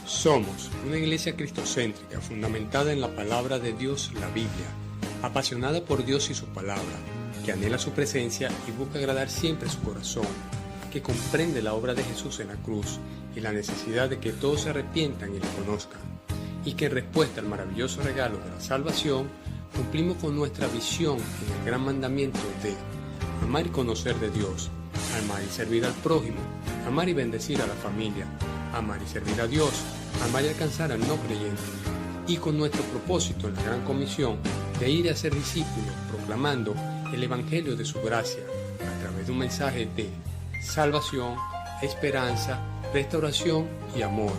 Somos una iglesia cristocéntrica fundamentada en la palabra de Dios, la Biblia, apasionada por Dios y su palabra, que anhela su presencia y busca agradar siempre su corazón, que comprende la obra de Jesús en la cruz y la necesidad de que todos se arrepientan y le conozcan, y que en respuesta al maravilloso regalo de la salvación, cumplimos con nuestra visión en el gran mandamiento de amar y conocer de Dios, amar y servir al prójimo, amar y bendecir a la familia, amar y servir a Dios, amar y alcanzar al no creyente, y con nuestro propósito en la gran comisión de ir a ser discípulos proclamando el evangelio de su gracia a través de un mensaje de salvación, esperanza, restauración y amor,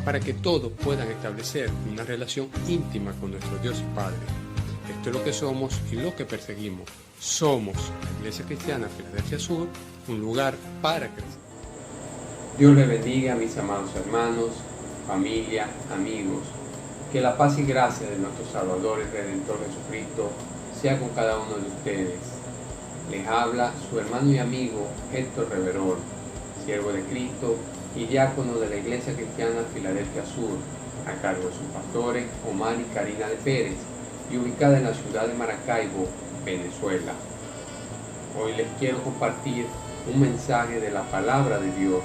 para que todos puedan establecer una relación íntima con nuestro Dios y Padre. Esto es lo que somos y lo que perseguimos. Somos la Iglesia Cristiana Filadelfia Sur, un lugar para crecer. Dios les bendiga, mis amados hermanos, familia, amigos. Que la paz y gracia de nuestro Salvador y Redentor Jesucristo sea con cada uno de ustedes. Les habla su hermano y amigo Héctor Reverol, siervo de Cristo y diácono de la Iglesia Cristiana Filadelfia Sur, a cargo de sus pastores Omar y Karina de Pérez, y ubicada en la ciudad de Maracaibo, Venezuela. Hoy les quiero compartir un mensaje de la palabra de Dios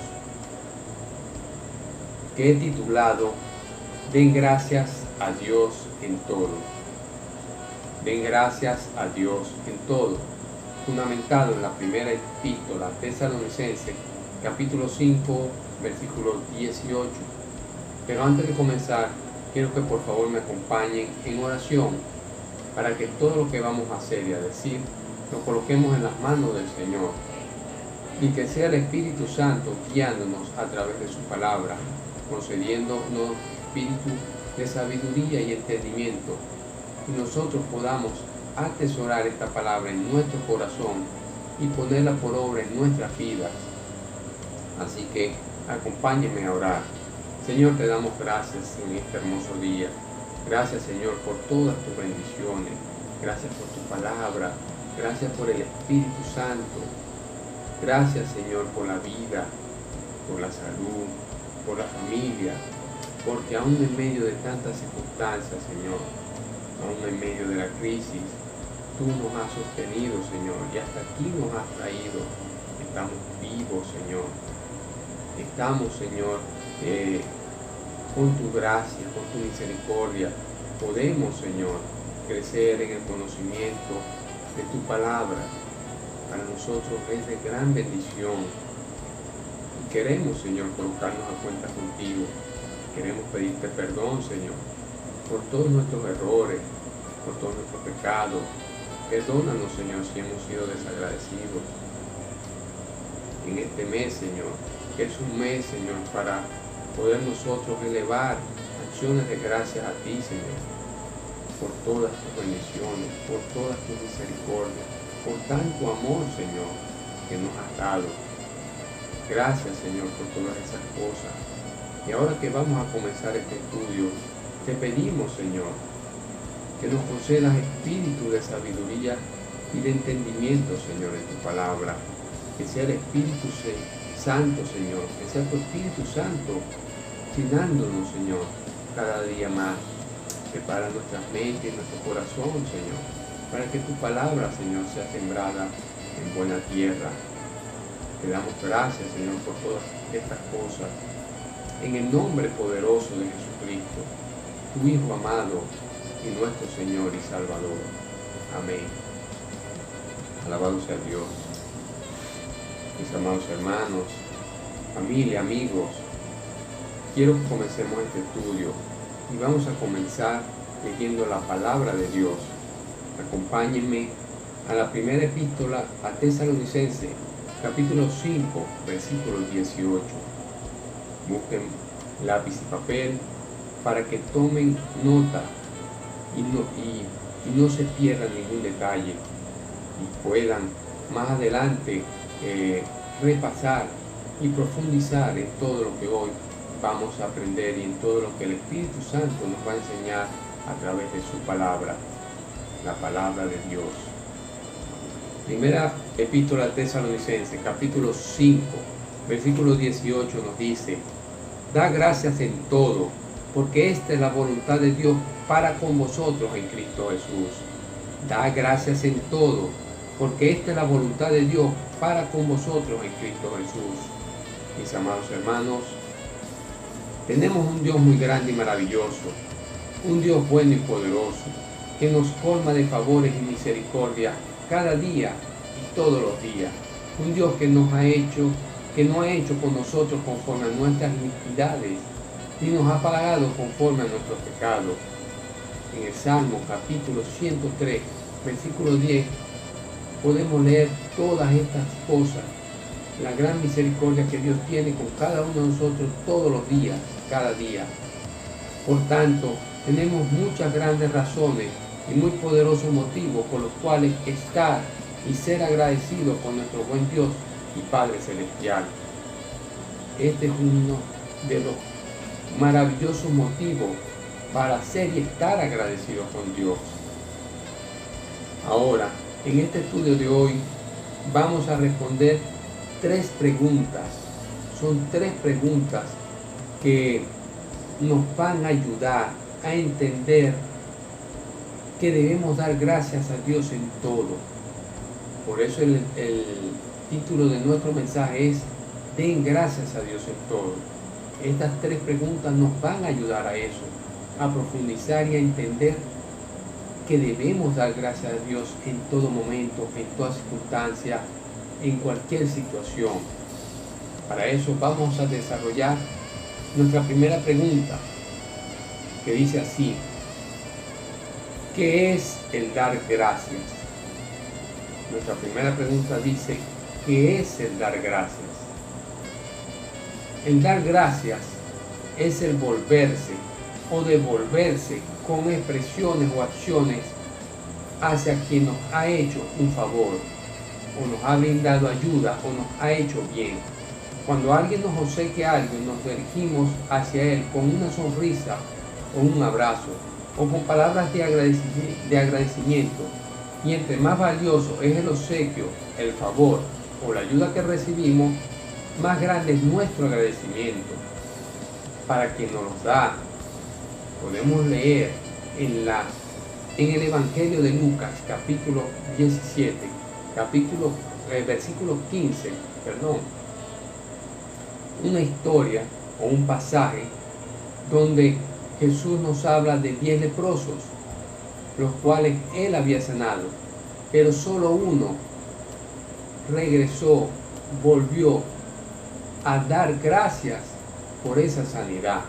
que he titulado Den gracias a Dios en todo. Den gracias a Dios en todo, fundamentado en la primera epístola Tesalonicenses, capítulo 5, versículo 18. Pero antes de comenzar, quiero que por favor me acompañen en oración para que todo lo que vamos a hacer y a decir lo coloquemos en las manos del Señor y que sea el Espíritu Santo guiándonos a través de su palabra, concediéndonos espíritu de sabiduría y entendimiento, y nosotros podamos atesorar esta palabra en nuestro corazón y ponerla por obra en nuestras vidas. Así que acompáñenme a orar. Señor, te damos gracias en este hermoso día. Gracias, Señor, por todas tus bendiciones. Gracias por tu palabra. Gracias por el Espíritu Santo. Gracias, Señor, por la vida, por la salud, por la familia, porque aún en medio de tantas circunstancias, Señor, aún en medio de la crisis, tú nos has sostenido, Señor, y hasta aquí nos has traído. Estamos vivos, Señor. Estamos, Señor, con tu gracia, con tu misericordia. Podemos, Señor, crecer en el conocimiento de tu palabra. Para nosotros es de gran bendición. Queremos, Señor, colocarnos a cuenta contigo. Queremos pedirte perdón, Señor, por todos nuestros errores, por todos nuestros pecados. Perdónanos, Señor, si hemos sido desagradecidos. En este mes, Señor, que es un mes, Señor, para poder nosotros elevar acciones de gracias a ti, Señor, por todas tus bendiciones, por todas tus misericordias, por tanto amor, Señor, que nos has dado. Gracias, Señor, por todas esas cosas. Y ahora que vamos a comenzar este estudio, te pedimos, Señor, que nos concedas espíritu de sabiduría y de entendimiento, Señor, en tu palabra. Que sea el Espíritu Santo, Señor, que sea tu Espíritu Santo llenándonos, Señor, cada día más. Prepara nuestras mentes y nuestro corazón, Señor, para que tu palabra, Señor, sea sembrada en buena tierra. Te damos gracias, Señor, por todas estas cosas. En el nombre poderoso de Jesucristo, tu Hijo amado y nuestro Señor y Salvador. Amén. Alabado sea Dios. Mis amados hermanos, familia, amigos, quiero que comencemos este estudio y vamos a comenzar leyendo la palabra de Dios. Acompáñenme a la primera epístola a Tesalonicenses, capítulo 5, versículo 18. Busquen lápiz y papel para que tomen nota y no se pierdan ningún detalle y puedan más adelante repasar y profundizar en todo lo que hoy vamos a aprender y en todo lo que el Espíritu Santo nos va a enseñar a través de su palabra, la palabra de Dios. Primera epístola Tesalonicenses, capítulo 5, versículo 18 nos dice: Da gracias en todo, porque esta es la voluntad de Dios para con vosotros en Cristo Jesús. Da gracias en todo, porque esta es la voluntad de Dios para con vosotros en Cristo Jesús. Mis amados hermanos, tenemos un Dios muy grande y maravilloso, un Dios bueno y poderoso, que nos colma de favores y misericordia cada día y todos los días. Un Dios que no ha hecho con nosotros conforme a nuestras iniquidades, ni nos ha pagado conforme a nuestros pecados. En el Salmo capítulo 103, versículo 10, podemos leer todas estas cosas, la gran misericordia que Dios tiene con cada uno de nosotros todos los días, cada día. Por tanto, tenemos muchas grandes razones y muy poderosos motivos por los cuales estar y ser agradecidos con nuestro buen Dios y Padre Celestial. Este es uno de los maravillosos motivos para ser y estar agradecidos con Dios. Ahora, en este estudio de hoy, vamos a responder 3 preguntas. Son 3 preguntas que nos van a ayudar a entender que debemos dar gracias a Dios en todo. Por eso el título de nuestro mensaje es Den gracias a Dios en todo. Estas 3 preguntas nos van a ayudar a eso, a profundizar y a entender que debemos dar gracias a Dios en todo momento, en toda circunstancia, en cualquier situación. Para eso vamos a desarrollar nuestra primera pregunta, que dice así: ¿qué es el dar gracias? Nuestra primera pregunta dice: ¿qué es el dar gracias? El dar gracias es el volverse o devolverse con expresiones o acciones hacia quien nos ha hecho un favor, o nos ha brindado ayuda, o nos ha hecho bien. Cuando alguien nos obsequia algo y nos dirigimos hacia él con una sonrisa o un abrazo, o con palabras de agradecimiento, y entre más valioso es el obsequio, el favor o la ayuda que recibimos, más grande es nuestro agradecimiento para quien nos los da. Podemos leer en el Evangelio de Lucas, capítulo 17, versículo 15, una historia o un pasaje donde Jesús nos habla de 10 leprosos, los cuales él había sanado, pero solo uno regresó, volvió a dar gracias por esa sanidad.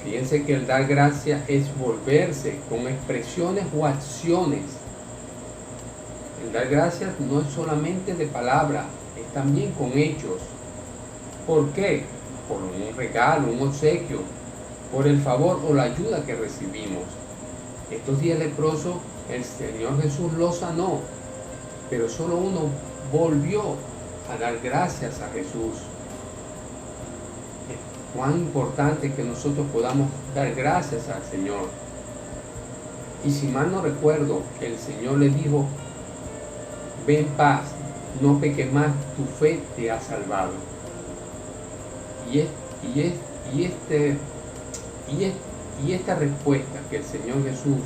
Fíjense que el dar gracias es volverse con expresiones o acciones. El dar gracias no es solamente de palabras, es también con hechos. ¿Por qué? Por un regalo, un obsequio, por el favor o la ayuda que recibimos. Estos 10 leprosos, el Señor Jesús los sanó, pero solo uno volvió a dar gracias a Jesús. Cuán importante que nosotros podamos dar gracias al Señor. Y si mal no recuerdo, el Señor le dijo: ve en paz, no peques más, tu fe te ha salvado. Y esta respuesta que el Señor Jesús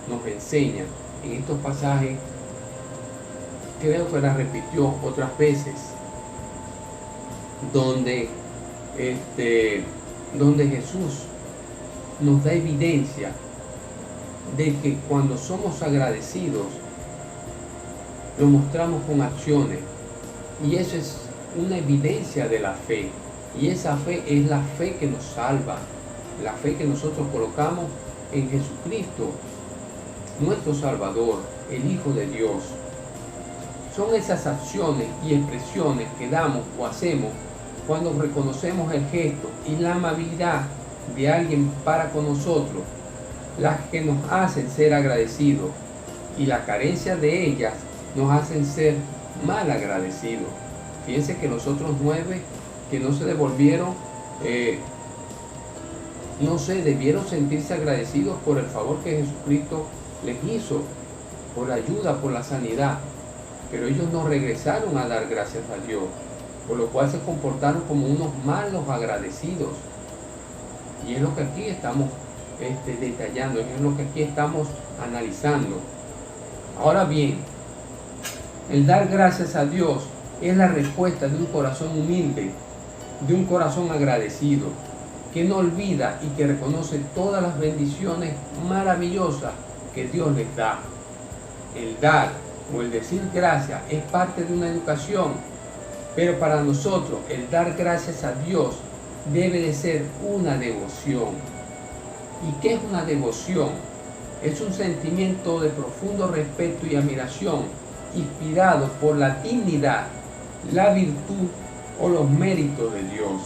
nos enseña en estos pasajes, creo que la repitió otras veces, donde Jesús nos da evidencia de que cuando somos agradecidos lo mostramos con acciones, y eso es una evidencia de la fe, y esa fe es la fe que nos salva, la fe que nosotros colocamos en Jesucristo, nuestro Salvador, el Hijo de Dios. Son esas acciones y expresiones que damos o hacemos cuando reconocemos el gesto y la amabilidad de alguien para con nosotros, las que nos hacen ser agradecidos, y la carencia de ellas nos hacen ser mal agradecidos. Fíjense que los otros 9 que no se devolvieron, debieron sentirse agradecidos por el favor que Jesucristo les hizo, por la ayuda, por la sanidad, pero ellos no regresaron a dar gracias a Dios. por lo cual se comportaron como unos malos agradecidos. Y es lo que aquí estamos detallando, es lo que aquí estamos analizando. Ahora bien, el dar gracias a Dios es la respuesta de un corazón humilde, de un corazón agradecido, que no olvida y que reconoce todas las bendiciones maravillosas que Dios les da. El dar o el decir gracias es parte de una educación, pero para nosotros el dar gracias a Dios debe de ser una devoción. ¿Y qué es una devoción? Es un sentimiento de profundo respeto y admiración, inspirado por la dignidad, la virtud o los méritos de Dios.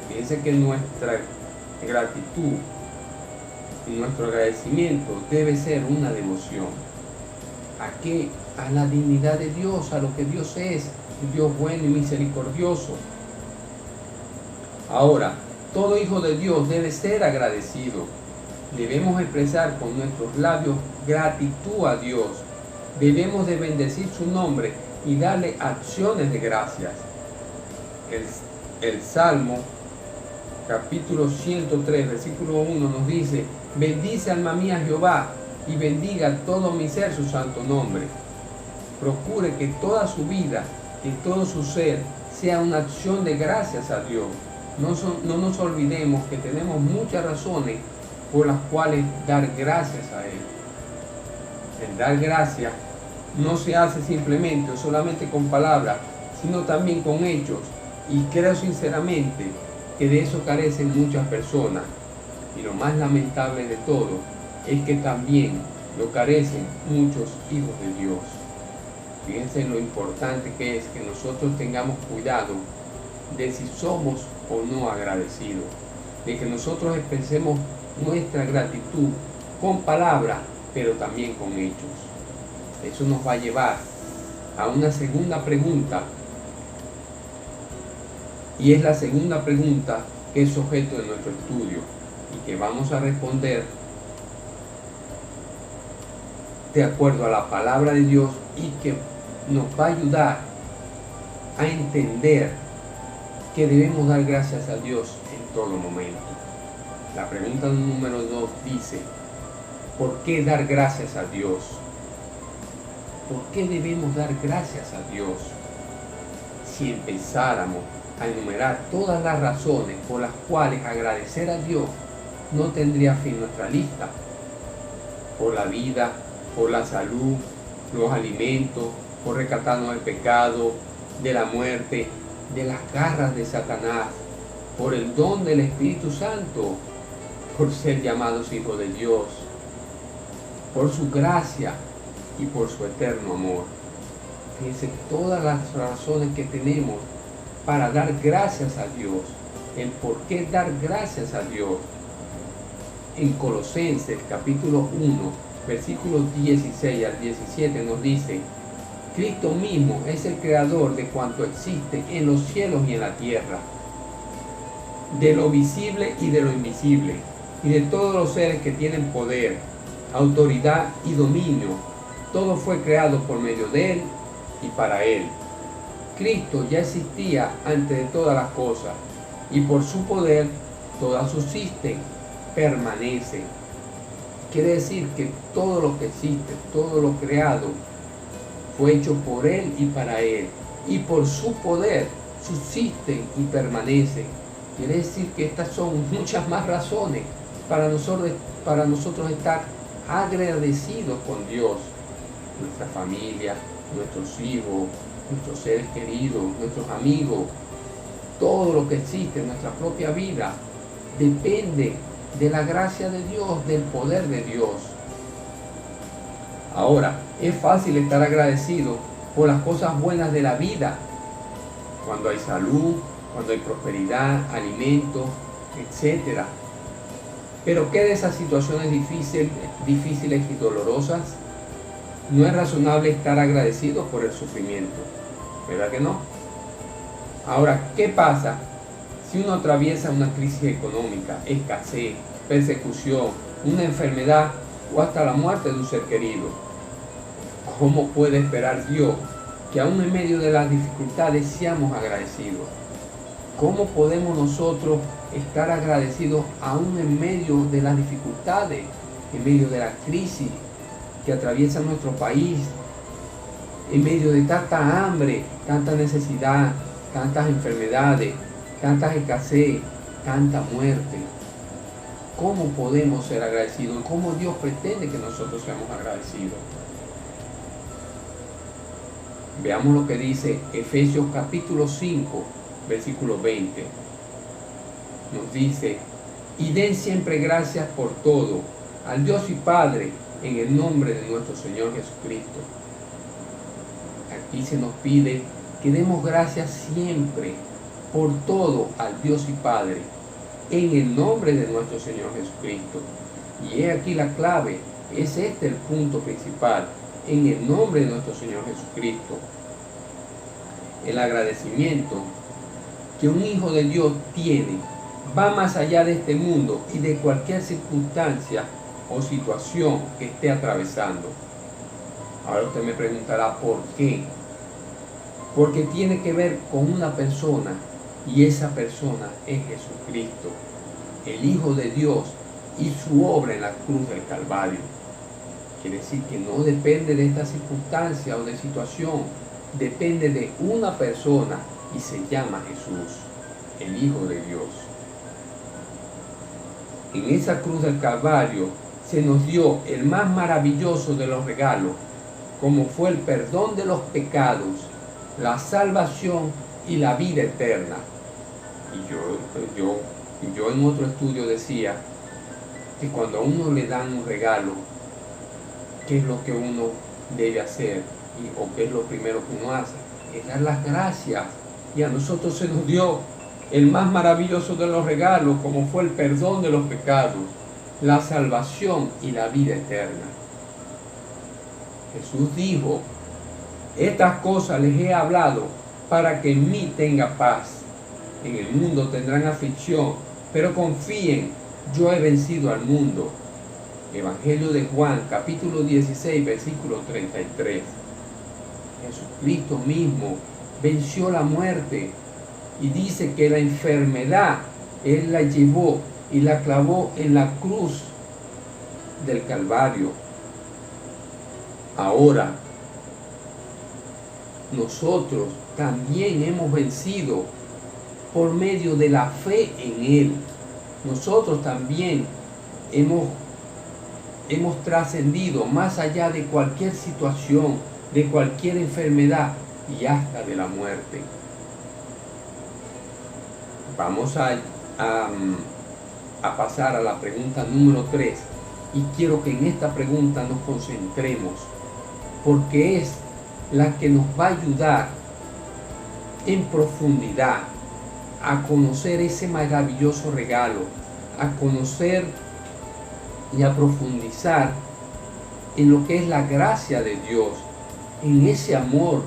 Fíjense que nuestra gratitud y nuestro agradecimiento debe ser una devoción. ¿A qué? A la dignidad de Dios, a lo que Dios es, Dios bueno y misericordioso. Ahora, todo hijo de Dios debe ser agradecido. Debemos expresar con nuestros labios gratitud a Dios. Debemos de bendecir su nombre y darle acciones de gracias. El Salmo capítulo 103, versículo 1 nos dice: bendice alma mía Jehová y bendiga todo mi ser su santo nombre. Procure que toda su vida, que todo su ser sea una acción de gracias a Dios. No nos olvidemos que tenemos muchas razones por las cuales dar gracias a Él. El dar gracias no se hace simplemente o solamente con palabras, sino también con hechos. Y creo sinceramente que de eso carecen muchas personas. Y lo más lamentable de todo es que también lo carecen muchos hijos de Dios. Fíjense lo importante que es que nosotros tengamos cuidado de si somos o no agradecidos, de que nosotros expresemos nuestra gratitud con palabras, pero también con hechos. Eso nos va a llevar a una segunda pregunta, y es la segunda pregunta que es objeto de nuestro estudio y que vamos a responder de acuerdo a la palabra de Dios, y que nos va a ayudar a entender que debemos dar gracias a Dios en todo momento. La pregunta número 2 dice: ¿por qué dar gracias a Dios? ¿Por qué debemos dar gracias a Dios? Si empezáramos a enumerar todas las razones por las cuales agradecer a Dios, no tendría fin nuestra lista. Por la vida, por la salud, los alimentos, por rescatarnos del pecado, de la muerte, de las garras de Satanás, por el don del Espíritu Santo, por ser llamados hijos de Dios, por su gracia y por su eterno amor. Fíjense todas las razones que tenemos para dar gracias a Dios, el por qué dar gracias a Dios. En Colosenses capítulo 1, versículos 16 al 17 nos dice: Cristo mismo es el creador de cuanto existe en los cielos y en la tierra, de lo visible y de lo invisible, y de todos los seres que tienen poder, autoridad y dominio. Todo fue creado por medio de Él y para Él. Cristo ya existía antes de todas las cosas, y por su poder todas subsisten, permanecen. Quiere decir que todo lo que existe, todo lo creado, fue hecho por Él y para Él, y por su poder subsisten y permanecen. Quiere decir que estas son muchas más razones para nosotros estar agradecidos con Dios. Nuestra familia, nuestros hijos, nuestros seres queridos, nuestros amigos, todo lo que existe en nuestra propia vida depende de la gracia de Dios, del poder de Dios. Ahora, es fácil estar agradecido por las cosas buenas de la vida, cuando hay salud, cuando hay prosperidad, alimentos, etc. Pero ¿qué de esas situaciones difíciles y dolorosas? No es razonable estar agradecido por el sufrimiento, ¿verdad que no? Ahora, ¿qué pasa si uno atraviesa una crisis económica, escasez, persecución, una enfermedad o hasta la muerte de un ser querido? ¿Cómo puede esperar Dios que aún en medio de las dificultades seamos agradecidos. ¿Cómo podemos nosotros estar agradecidos aún en medio de las dificultades, en medio de la crisis que atraviesa nuestro país, en medio de tanta hambre, tanta necesidad, tantas enfermedades, tantas escasez, tanta muerte? ¿Cómo podemos ser agradecidos? ¿Cómo Dios pretende que nosotros seamos agradecidos? Veamos lo que dice Efesios capítulo 5, versículo 20. Nos dice: y den siempre gracias por todo al Dios y Padre en el nombre de nuestro Señor Jesucristo. Aquí se nos pide que demos gracias siempre por todo al Dios y Padre en el nombre de nuestro Señor Jesucristo. Y he aquí la clave, es este el punto principal: en el nombre de nuestro Señor Jesucristo. El agradecimiento que un hijo de Dios tiene va más allá de este mundo y de cualquier circunstancia o situación que esté atravesando. Ahora usted me preguntará ¿por qué? Porque tiene que ver con una persona, y esa persona es Jesucristo, el Hijo de Dios, y su obra en la cruz del Calvario. Quiere decir que no depende de esta circunstancia o de situación, depende de una persona y se llama Jesús, el Hijo de Dios. En esa cruz del Calvario se nos dio el más maravilloso de los regalos, como fue el perdón de los pecados, la salvación y la vida eterna. Y yo en otro estudio decía que cuando a uno le dan un regalo, ¿qué es lo que uno debe hacer? ¿O qué es lo primero que uno hace? Es dar las gracias. Y a nosotros se nos dio el más maravilloso de los regalos, como fue el perdón de los pecados, la salvación y la vida eterna. Jesús dijo: estas cosas les he hablado para que en mí tenga paz. En el mundo tendrán aflicción, pero confíen, yo he vencido al mundo. Evangelio de Juan, capítulo 16, versículo 33. Jesucristo mismo venció la muerte y dice que la enfermedad Él la llevó y la clavó en la cruz del Calvario. Ahora, nosotros también hemos vencido por medio de la fe en Él. Nosotros también hemos trascendido más allá de cualquier situación, de cualquier enfermedad y hasta de la muerte. Vamos a pasar a la pregunta número 3 y quiero que en esta pregunta nos concentremos, porque es la que nos va a ayudar en profundidad a conocer ese maravilloso regalo, a conocer y a profundizar en lo que es la gracia de Dios, en ese amor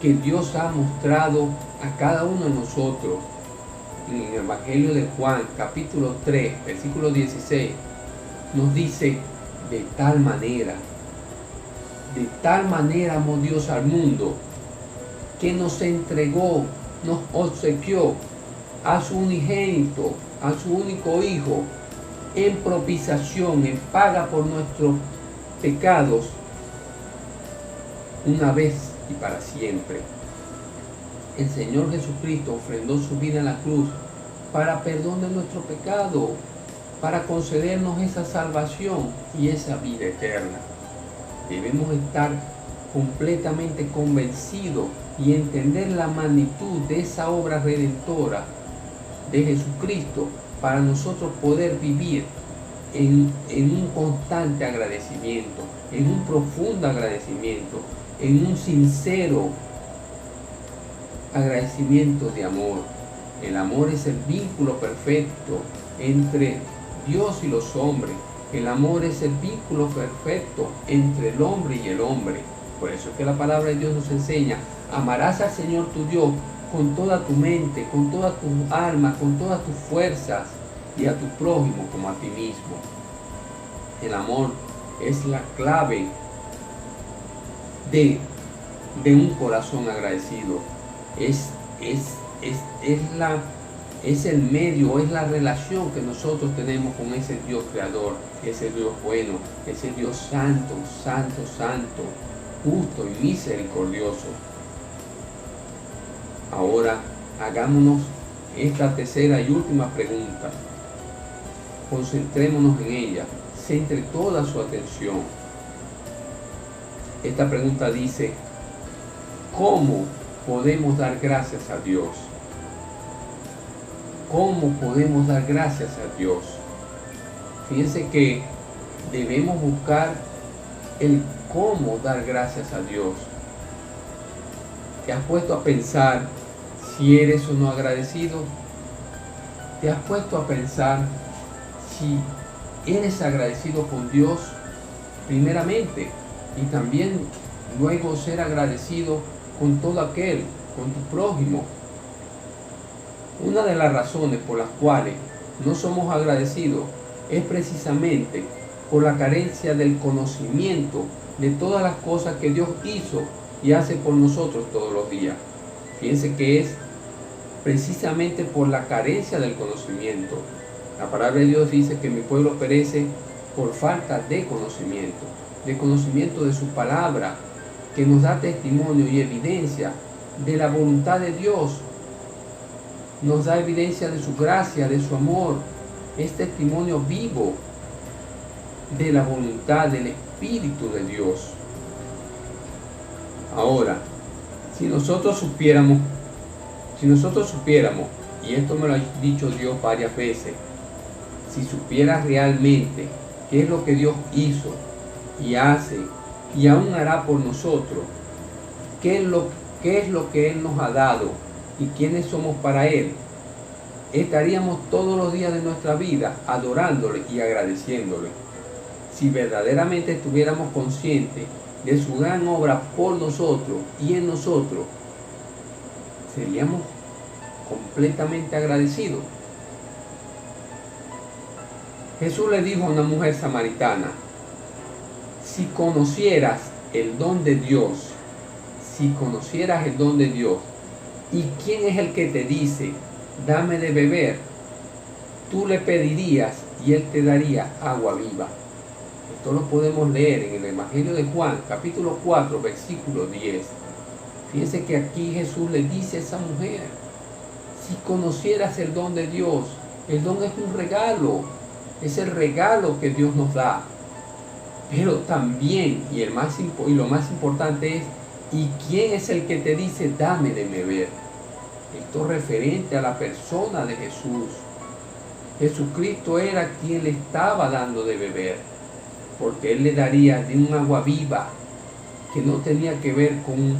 que Dios ha mostrado a cada uno de nosotros. En el Evangelio de Juan, capítulo 3, versículo 16, nos dice: de tal manera amó Dios al mundo, que nos entregó, nos obsequió a su unigénito, a su único Hijo, en propiciación, en paga por nuestros pecados, una vez y para siempre. El Señor Jesucristo ofrendó su vida en la cruz para perdón de nuestro pecado, para concedernos esa salvación y esa vida eterna. Debemos estar completamente convencidos y entender la magnitud de esa obra redentora de Jesucristo para nosotros poder vivir en un constante agradecimiento, en un profundo agradecimiento, en un sincero agradecimiento de amor. El amor es el vínculo perfecto entre Dios y los hombres. El amor es el vínculo perfecto entre el hombre y el hombre. Por eso es que la palabra de Dios nos enseña: amarás al Señor tu Dios con toda tu mente, con toda tu alma, con todas tus fuerzas, y a tu prójimo como a ti mismo. El amor es la clave de de un corazón agradecido. Es el medio, es la relación que nosotros tenemos con ese Dios creador, ese Dios bueno, ese Dios santo, santo, santo, justo y misericordioso. Ahora hagámonos esta tercera y última pregunta. Concentrémonos en ella, centre toda su atención. Esta pregunta dice: ¿cómo podemos dar gracias a Dios? ¿Cómo podemos dar gracias a Dios? Fíjense que debemos buscar el cómo dar gracias a Dios. ¿Te has puesto a pensar si eres o no agradecido? ¿Te has puesto a pensar si eres agradecido con Dios primeramente y también luego ser agradecido con todo aquel, con tu prójimo? Una de las razones por las cuales no somos agradecidos es precisamente por la carencia del conocimiento de todas las cosas que Dios hizo y hace por nosotros todos los días. Fíjense que es precisamente por la carencia del conocimiento. La palabra de Dios dice que mi pueblo perece por falta de conocimiento de su palabra, que nos da testimonio y evidencia de la voluntad de Dios. Nos da evidencia de su gracia, de su amor. Es testimonio vivo de la voluntad del Espíritu de Dios. Ahora, si nosotros supiéramos, y esto me lo ha dicho Dios varias veces, si supieras realmente qué es lo que Dios hizo y hace y aún hará por nosotros, qué es lo que Él nos ha dado y quiénes somos para Él, estaríamos todos los días de nuestra vida adorándole y agradeciéndole. Si verdaderamente estuviéramos conscientes de su gran obra por nosotros y en nosotros, seríamos completamente agradecidos. Jesús le dijo a una mujer samaritana: si conocieras el don de Dios, ¿y quién es el que te dice, dame de beber? Tú le pedirías y Él te daría agua viva. Esto lo podemos leer en el Evangelio de Juan, capítulo 4, versículo 10. Fíjense que aquí Jesús le dice a esa mujer: si conocieras el don de Dios, el don es un regalo, es el regalo que Dios nos da. Pero también, y lo más importante es, ¿y quién es el que te dice, dame de beber? Esto es referente a la persona de Jesús. Jesucristo era quien le estaba dando de beber, porque Él le daría de un agua viva, que no tenía que ver con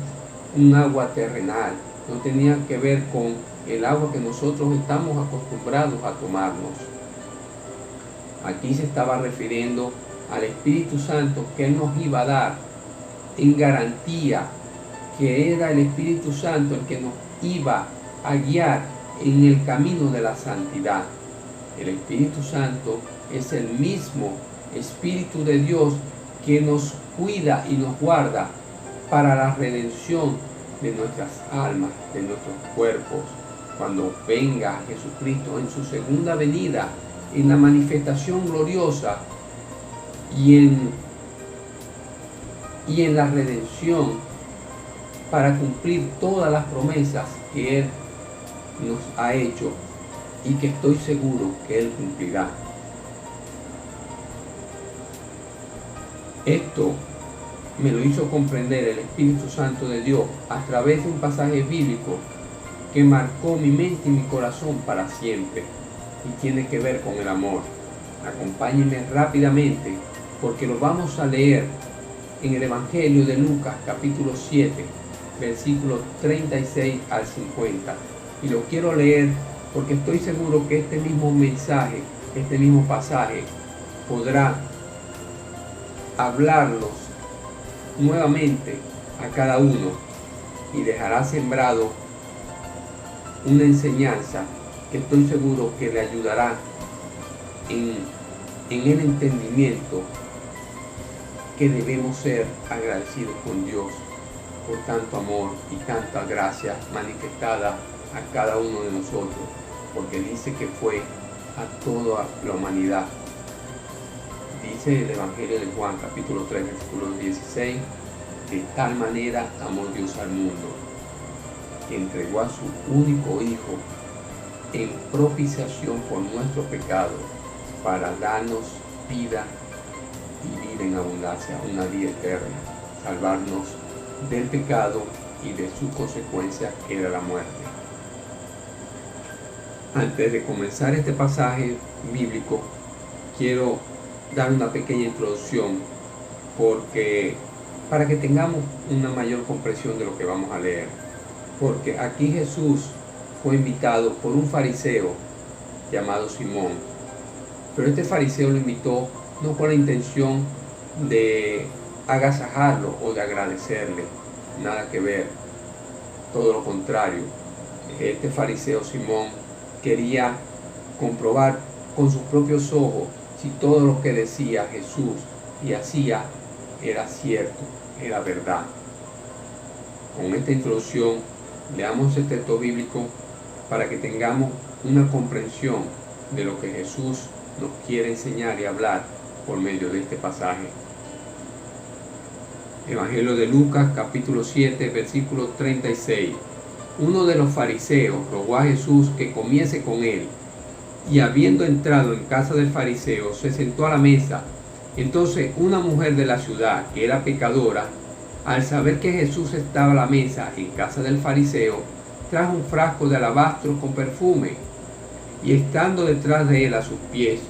un agua terrenal, no tenía que ver con el agua que nosotros estamos acostumbrados a tomarnos. Aquí se estaba refiriendo al Espíritu Santo que Él nos iba a dar en garantía, que era el Espíritu Santo el que nos iba a guiar en el camino de la santidad. El Espíritu Santo es el mismo Espíritu de Dios que nos cuida y nos guarda para la redención de nuestras almas, de nuestros cuerpos, cuando venga Jesucristo en su segunda venida, en la manifestación gloriosa y en la redención, para cumplir todas las promesas que Él nos ha hecho y que estoy seguro que Él cumplirá. Esto me lo hizo comprender el Espíritu Santo de Dios a través de un pasaje bíblico que marcó mi mente y mi corazón para siempre, y tiene que ver con el amor. Acompáñenme rápidamente porque lo vamos a leer en el Evangelio de Lucas, capítulo 7, versículos 36 al 50. Y lo quiero leer porque estoy seguro que este mismo mensaje, este mismo pasaje, podrá hablarlos nuevamente a cada uno y dejará sembrado una enseñanza que estoy seguro que le ayudará en el entendimiento que debemos ser agradecidos con Dios por tanto amor y tanta gracia manifestada a cada uno de nosotros, porque dice que fue a toda la humanidad. Dice el Evangelio de Juan, capítulo 3, versículo 16, de tal manera amó Dios al mundo, que entregó a su único Hijo en propiciación por nuestro pecado, para darnos vida y vida en abundancia, una vida eterna, salvarnos del pecado y de su consecuencia, que era la muerte. Antes de comenzar este pasaje bíblico, quiero dar una pequeña introducción para que tengamos una mayor comprensión de lo que vamos a leer. Porque aquí Jesús fue invitado por un fariseo llamado Simón. Pero este fariseo lo invitó no con la intención de agasajarlo o de agradecerle, nada que ver, todo lo contrario. Este fariseo Simón quería comprobar con sus propios ojos si todo lo que decía Jesús y hacía era cierto, era verdad. Con esta introducción leamos el texto bíblico para que tengamos una comprensión de lo que Jesús nos quiere enseñar y hablar por medio de este pasaje. Evangelio de Lucas, capítulo 7, versículo 36. Uno de los fariseos rogó a Jesús que comiese con él, y habiendo entrado en casa del fariseo, se sentó a la mesa. Entonces una mujer de la ciudad, que era pecadora, al saber que Jesús estaba a la mesa en casa del fariseo, trajo un frasco de alabastro con perfume, y estando detrás de él a sus pies,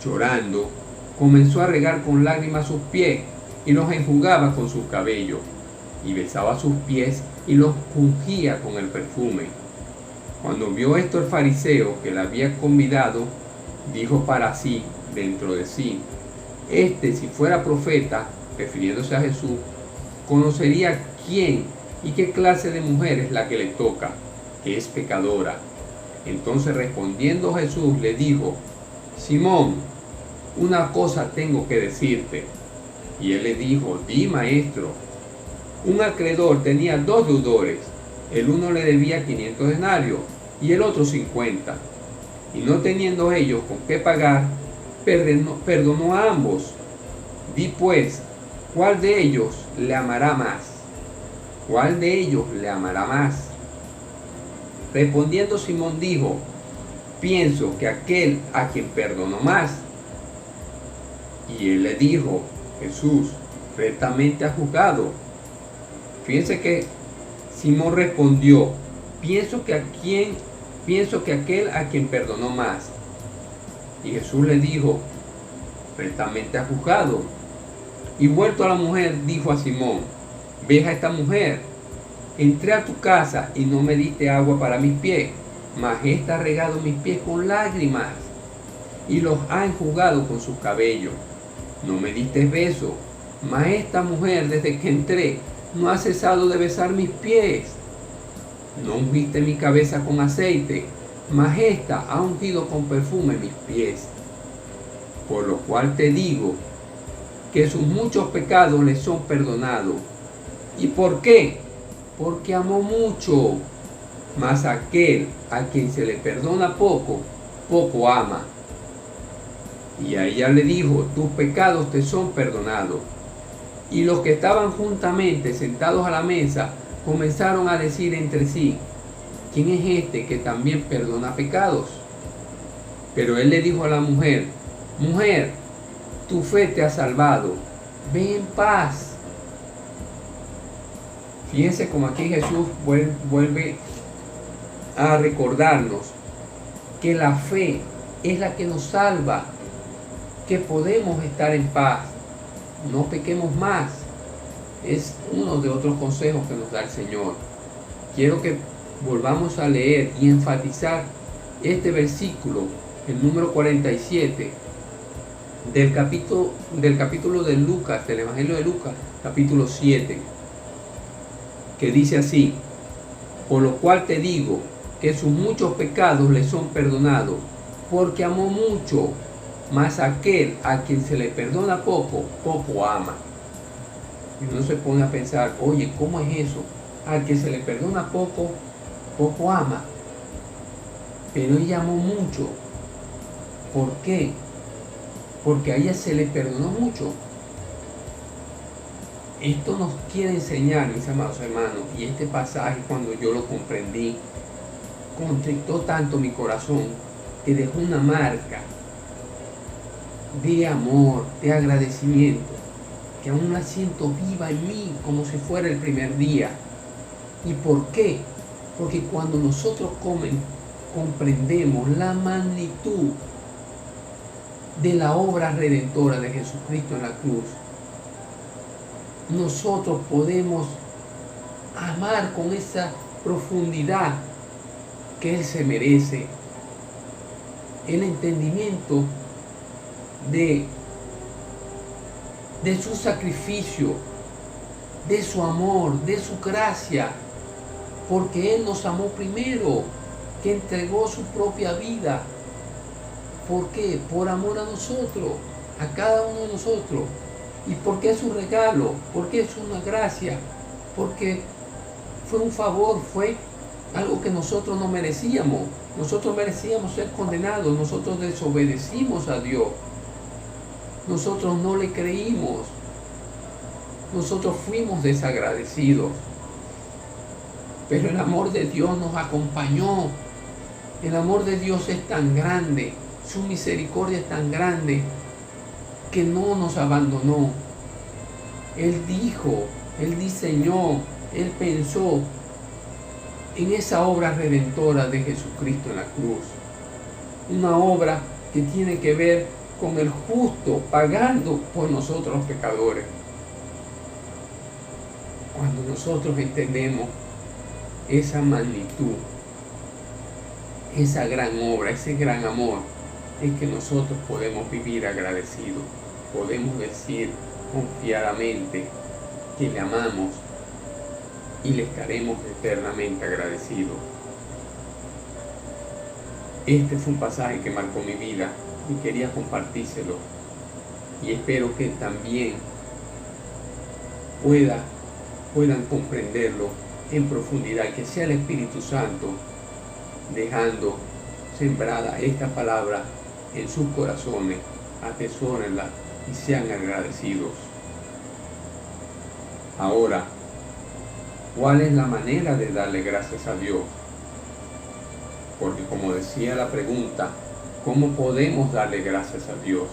llorando, comenzó a regar con lágrimas sus pies, y los enjugaba con su cabello, y besaba sus pies, y los ungía con el perfume. Cuando vio esto el fariseo que le había convidado, dijo para sí, dentro de sí: si fuera profeta, refiriéndose a Jesús, conocería quién y qué clase de mujer es la que le toca, que es pecadora. Entonces respondiendo Jesús le dijo: Simón, una cosa tengo que decirte. Y él le dijo: di, maestro. Un acreedor tenía 2 deudores. El uno le debía 500 denarios y el otro 50. Y no teniendo ellos con qué pagar, perdonó a ambos. Di pues, ¿cuál de ellos le amará más? ¿Cuál de ellos le amará más? Respondiendo Simón dijo: pienso que aquel a quien perdonó más. Y él le dijo: Jesús, rectamente has juzgado. Fíjense que Simón respondió: pienso que aquel a quien perdonó más. Y Jesús le dijo: rectamente has juzgado. Y vuelto a la mujer, dijo a Simón: ves a esta mujer. Entré a tu casa y no me diste agua para mis pies, mas ésta ha regado mis pies con lágrimas y los ha enjugado con sus cabellos. No me diste beso, mas esta mujer desde que entré no ha cesado de besar mis pies. No ungiste mi cabeza con aceite, mas ésta ha ungido con perfume mis pies. Por lo cual te digo que sus muchos pecados le son perdonados. ¿Y por qué? Porque amó mucho. Mas aquel a quien se le perdona poco, poco ama. Y a ella le dijo: tus pecados te son perdonados. Y los que estaban juntamente sentados a la mesa comenzaron a decir entre sí: ¿quién es este que también perdona pecados? Pero él le dijo a la mujer: mujer, tu fe te ha salvado, ve en paz. Fíjense como aquí Jesús vuelve a recordarnos que la fe es la que nos salva, que podemos estar en paz, no pequemos más. Es uno de otros consejos que nos da el Señor. Quiero que volvamos a leer y enfatizar este versículo, el número 47 del capítulo de Lucas, del Evangelio de Lucas, capítulo 7, que dice así: por lo cual te digo que sus muchos pecados le son perdonados, porque amó mucho. Mas aquel a quien se le perdona poco, poco ama. Y uno se pone a pensar, oye, ¿cómo es eso? Al que se le perdona poco, poco ama. Pero ella amó mucho. ¿Por qué? Porque a ella se le perdonó mucho. Esto nos quiere enseñar, mis amados hermanos, y este pasaje cuando yo lo comprendí, contristó tanto mi corazón que dejó una marca de amor, de agradecimiento, que aún la siento viva en mí como si fuera el primer día. ¿Y por qué? Porque cuando nosotros comprendemos la magnitud de la obra redentora de Jesucristo en la cruz, nosotros podemos amar con esa profundidad que Él se merece. El entendimiento de su sacrificio, de su amor, de su gracia, porque Él nos amó primero, que entregó su propia vida. ¿Por qué? Por amor a nosotros, a cada uno de nosotros. ¿Y por qué es un regalo? ¿Por qué es una gracia? Porque fue un favor, fue algo que nosotros no merecíamos. Nosotros merecíamos ser condenados, nosotros desobedecimos a Dios. Nosotros no le creímos. Nosotros fuimos desagradecidos. Pero el amor de Dios nos acompañó. El amor de Dios es tan grande, su misericordia es tan grande, que no nos abandonó. Él dijo, Él diseñó, Él pensó en esa obra redentora de Jesucristo en la cruz. Una obra que tiene que ver con el justo pagando por nosotros los pecadores. Cuando nosotros entendemos esa magnitud, esa gran obra, ese gran amor, es que nosotros podemos vivir agradecidos. Podemos decir confiadamente que le amamos y le estaremos eternamente agradecidos. Este fue un pasaje que marcó mi vida y quería compartírselo. Y espero que también puedan comprenderlo en profundidad, que sea el Espíritu Santo dejando sembrada esta palabra en sus corazones. Atesórenla y sean agradecidos. Ahora, ¿cuál es la manera de darle gracias a Dios? Porque como decía la pregunta, ¿cómo podemos darle gracias a Dios?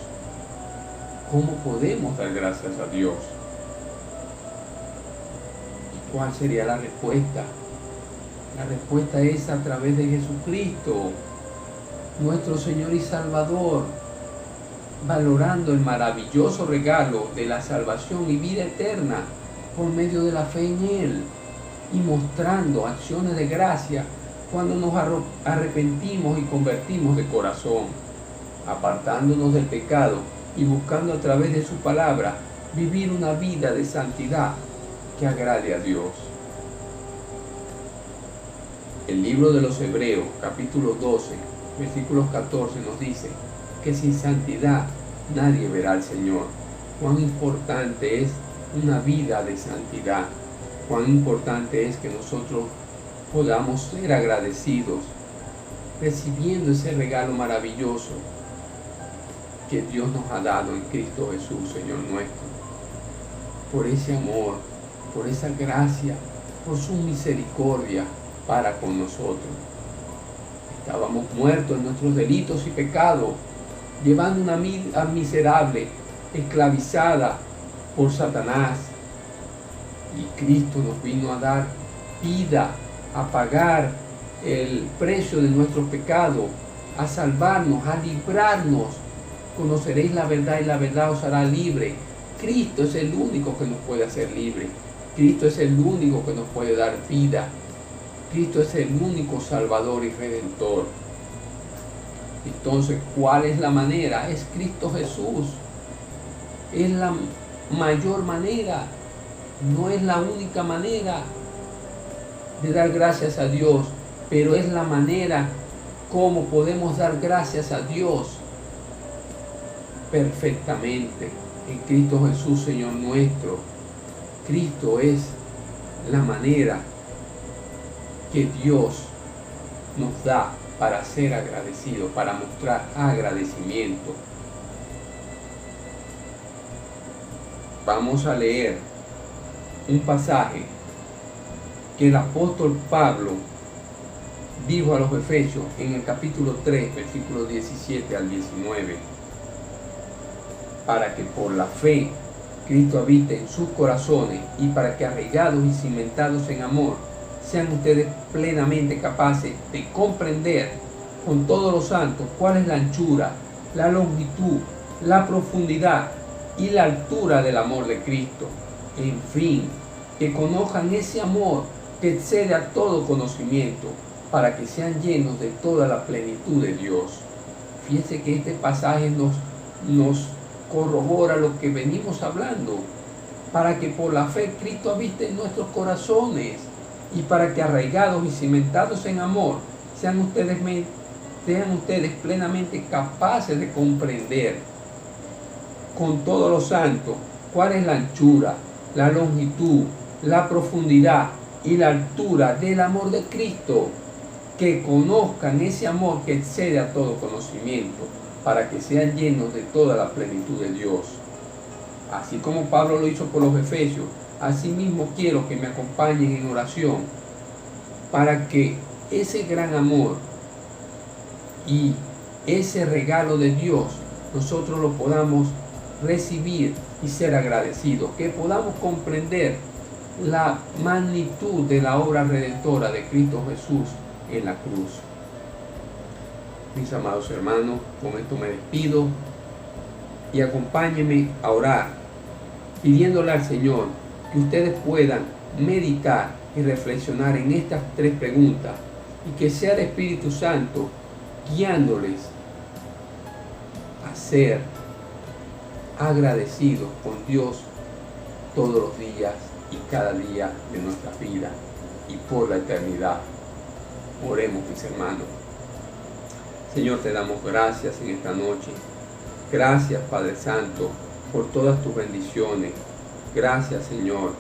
¿Cómo podemos dar gracias a Dios? ¿Y cuál sería la respuesta? La respuesta es a través de Jesucristo, nuestro Señor y Salvador, valorando el maravilloso regalo de la salvación y vida eterna por medio de la fe en Él, y mostrando acciones de gracia cuando nos arrepentimos y convertimos de corazón, apartándonos del pecado y buscando a través de su palabra vivir una vida de santidad que agrade a Dios. El libro de los Hebreos, capítulo 12, versículos 14, nos dice que sin santidad nadie verá al Señor. Cuán importante es una vida de santidad. Cuán importante es que nosotros podamos ser agradecidos, recibiendo ese regalo maravilloso que Dios nos ha dado en Cristo Jesús, Señor nuestro. Por ese amor, por esa gracia, por su misericordia para con nosotros. Estábamos muertos en nuestros delitos y pecados, llevando una vida miserable, esclavizada por Satanás. Y Cristo nos vino a dar vida, a pagar el precio de nuestro pecado, a salvarnos, a librarnos. Conoceréis la verdad y la verdad os hará libre. Cristo es el único que nos puede hacer libre. Cristo es el único que nos puede dar vida. Cristo es el único Salvador y Redentor. Entonces, ¿cuál es la manera? Es Cristo Jesús. Es la mayor manera. No es la única manera de dar gracias a Dios, pero es la manera como podemos dar gracias a Dios perfectamente en Cristo Jesús, Señor nuestro. Cristo es la manera que Dios nos da para ser agradecidos, para mostrar agradecimiento. Vamos a leer un pasaje que el apóstol Pablo dijo a los Efesios en el capítulo 3, versículos 17 al 19, para que por la fe Cristo habite en sus corazones y para que arraigados y cimentados en amor, sean ustedes plenamente capaces de comprender con todos los santos cuál es la anchura, la longitud, la profundidad y la altura del amor de Cristo. En fin, que conozcan ese amor que excede a todo conocimiento, para que sean llenos de toda la plenitud de Dios. Fíjense que este pasaje nos corrobora lo que venimos hablando, para que por la fe Cristo habite en nuestros corazones y para que arraigados y cimentados en amor sean ustedes plenamente capaces de comprender con todos los santos cuál es la anchura, la longitud, la profundidad y la altura del amor de Cristo, que conozcan ese amor que excede a todo conocimiento, para que sean llenos de toda la plenitud de Dios. Así como Pablo lo hizo por los Efesios, asimismo quiero que me acompañen en oración para que ese gran amor y ese regalo de Dios nosotros lo podamos recibir y ser agradecidos, que podamos comprender la magnitud de la obra redentora de Cristo Jesús en la cruz. Mis amados hermanos, con esto me despido y acompáñenme a orar, pidiéndole al Señor que ustedes puedan meditar y reflexionar en estas tres preguntas y que sea el Espíritu Santo guiándoles a ser agradecidos con Dios todos los días y cada día de nuestra vida y por la eternidad. Oremos, mis hermanos. Señor, te damos gracias en esta noche. Gracias, Padre Santo, por todas tus bendiciones. Gracias, Señor,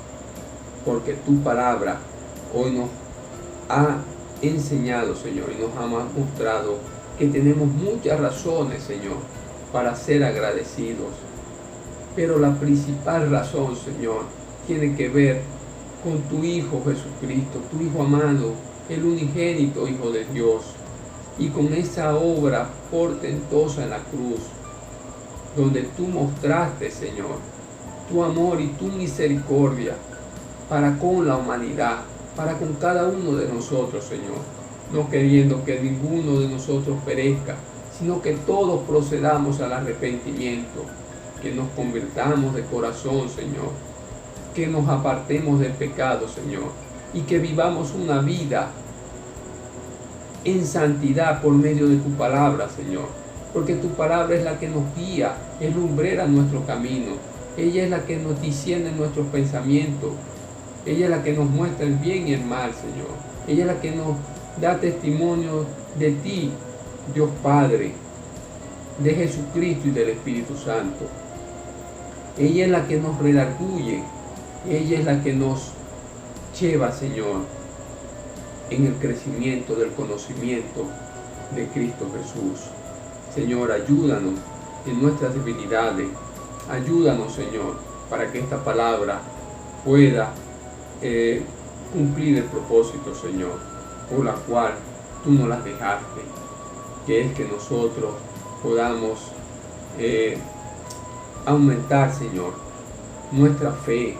porque tu palabra hoy nos ha enseñado, Señor, y nos ha mostrado que tenemos muchas razones, Señor, para ser agradecidos. Pero la principal razón, Señor, tiene que ver con tu Hijo Jesucristo, tu Hijo amado, el unigénito Hijo de Dios, y con esa obra portentosa en la cruz, donde tú mostraste, Señor, tu amor y tu misericordia para con la humanidad, para con cada uno de nosotros, Señor, no queriendo que ninguno de nosotros perezca, sino que todos procedamos al arrepentimiento, que nos convirtamos de corazón, Señor, que nos apartemos del pecado, Señor, y que vivamos una vida en santidad por medio de tu palabra, Señor, porque tu palabra es la que nos guía, es lumbrera nuestro camino, ella es la que nos discierne nuestros pensamientos, ella es la que nos muestra el bien y el mal, Señor, ella es la que nos da testimonio de ti, Dios Padre, de Jesucristo y del Espíritu Santo. Ella es la que nos redarguye, ella es la que nos lleva, Señor, en el crecimiento del conocimiento de Cristo Jesús. Señor, ayúdanos en nuestras debilidades, ayúdanos, Señor, para que esta palabra pueda cumplir el propósito, Señor, por la cual tú nos las dejaste, que es que nosotros podamos aumentar, Señor, nuestra fe,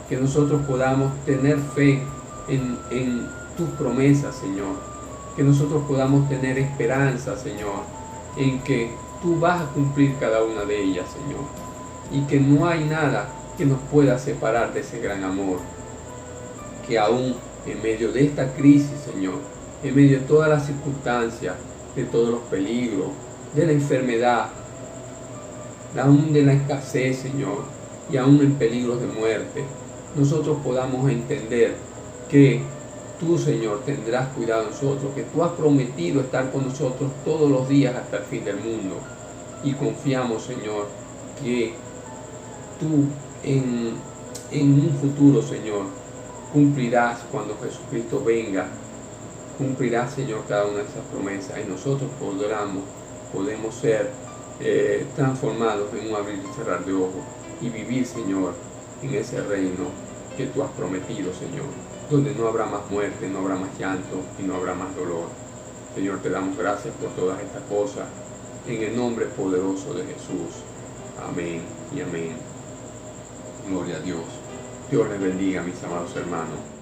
que nosotros podamos tener fe en tus promesas, Señor, que nosotros podamos tener esperanza, Señor, en que tú vas a cumplir cada una de ellas, Señor, y que no hay nada que nos pueda separar de ese gran amor, que aún en medio de esta crisis, Señor, en medio de todas las circunstancias, de todos los peligros, de la enfermedad, aún de la escasez, Señor, y aún en peligros de muerte, nosotros podamos entender que tú, Señor, tendrás cuidado de nosotros, que tú has prometido estar con nosotros todos los días hasta el fin del mundo. Y confiamos, Señor, que tú en en un futuro, Señor, cumplirás cuando Jesucristo venga. Cumplirás, Señor, cada una de esas promesas y nosotros podemos ser transformados en un abrir y cerrar de ojos y vivir, Señor, en ese reino que tú has prometido, Señor, donde no habrá más muerte, no habrá más llanto y no habrá más dolor. Señor, te damos gracias por todas estas cosas, en el nombre poderoso de Jesús. Amén y amén. Gloria a Dios. Dios les bendiga, mis amados hermanos.